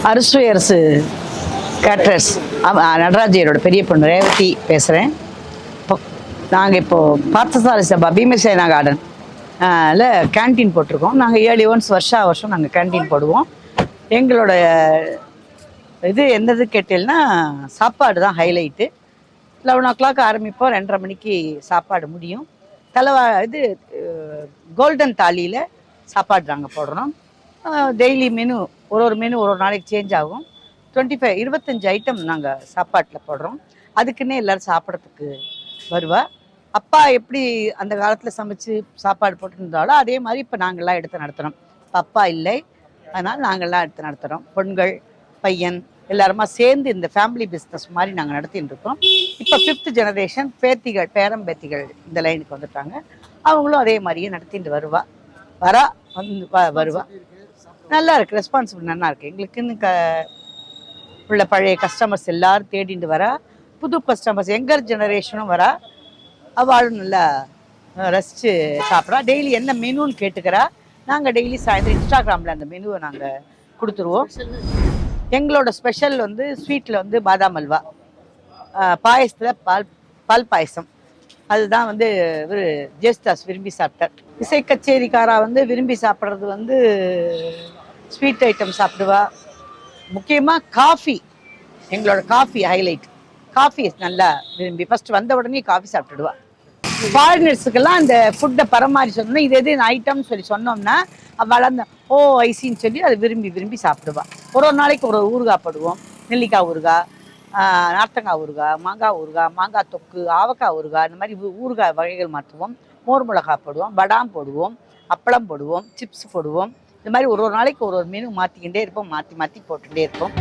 அறுசுவை அரசு கேட்ரஸ் நடராஜரோட பெரிய பொண்ணு ரேவதி பேசுகிறேன். இப்போ நாங்கள் இப்போது பார்த்தசாரதி சபா பீமசேனா கார்டன் கேன்டீன் போட்டிருக்கோம். நாங்கள் ஏர்லி ஒன்ஸ் வருஷம் நாங்கள் கேன்டீன் போடுவோம். எங்களோட இது என்னது கேட்டீங்கன்னா சாப்பாடு தான் ஹைலைட்டு. 11 o'clock ஆரம்பிப்போம், 2:30 மணிக்கு சாப்பாடு முடியும். கோல்டன் தாலியில் சாப்பாடு நாங்கள் போடுறோம். டெய்லி மெனு ஒரு மெனு ஒரு நாளைக்கு சேஞ்ச் ஆகும். 25 ஐட்டம் நாங்கள் சாப்பாட்டில் போடுறோம். அதுக்குன்னே எல்லோரும் சாப்பிட்றதுக்கு வருவா. அப்பா எப்படி அந்த காலத்தில் சமைச்சு சாப்பாடு போட்டுருந்தாலும் அதே மாதிரி இப்போ நாங்கள்லாம் எடுத்து நடத்துகிறோம். இப்போ அப்பா இல்லை, அதனால் நாங்கள்லாம் எடுத்து நடத்துகிறோம். பெண்கள் பையன் எல்லாருமா சேர்ந்து இந்த ஃபேமிலி பிஸ்னஸ் மாதிரி நாங்கள் நடத்தின்னு இருக்கோம். இப்போ 5th ஜெனரேஷன் பேரம்பேத்திகள் இந்த லைனுக்கு வந்துட்டாங்க. அவங்களும் அதே மாதிரியே நடத்திட்டு வருவா. நல்லா இருக்குது, ரெஸ்பான்சிபிள் நல்லா இருக்குது. எங்களுக்குன்னு உள்ள பழைய கஸ்டமர்ஸ் எல்லோரும் தேடிட்டு வரா. புது கஸ்டமர்ஸ் யங்கர் ஜெனரேஷனும் வரா. அவளும் நல்லா ரசித்து சாப்பிட்றா. டெய்லி என்ன மெனுன்னு கேட்டுக்கிறா. நாங்கள் டெய்லி சாயந்தரம் இன்ஸ்டாகிராமில் அந்த மெனுவை நாங்கள் கொடுத்துருவோம். எங்களோட ஸ்பெஷல் ஸ்வீட்டில் பாதாம் அல்வா, பாயசத்தில் பால் பாயசம். அதுதான் இவர் ஜேஸ்தாஸ் விரும்பி சாப்பிட்டார். இசை கச்சேரிக்காரா விரும்பி சாப்பிட்றது ஸ்வீட் ஐட்டம் சாப்பிடுவா. முக்கியமாக காஃபி, எங்களோட காஃபி ஹைலைட். காஃபி நல்லா விரும்பி ஃபஸ்ட்டு வந்த உடனே காஃபி சாப்பிட்டுடுவா. ஃபாரினர்ஸுக்கெல்லாம் அந்த ஃபுட்டை பரமாறி சொன்னோம்னா இது எது ஐட்டம்னு சொல்லி சொன்னோம்னா அவள் அந்த ஐசின்னு சொல்லி அதை விரும்பி சாப்பிடுவா. ஒரு நாளைக்கு ஒரு ஊறுகாய் போடுவோம். நெல்லிக்காய் ஊறுகாய், நார்த்தங்காய் ஊறுகாய், மாங்காய் ஊறுகாய், மாங்காய் தொக்கு, ஆவக்காய் ஊறுகாய், இந்த மாதிரி ஊறுகாய் வகைகள் மாற்றுவோம். மோர் மிளகாய் போடுவோம், படாம் போடுவோம், அப்பளம் போடுவோம், சிப்ஸ் போடுவோம். இந்த மாதிரி ஒரு நாளைக்கு ஒரு மெனு மாற்றிக்கிட்டே இருப்போம், மாற்றி போட்டுகிட்டே இருப்போம்.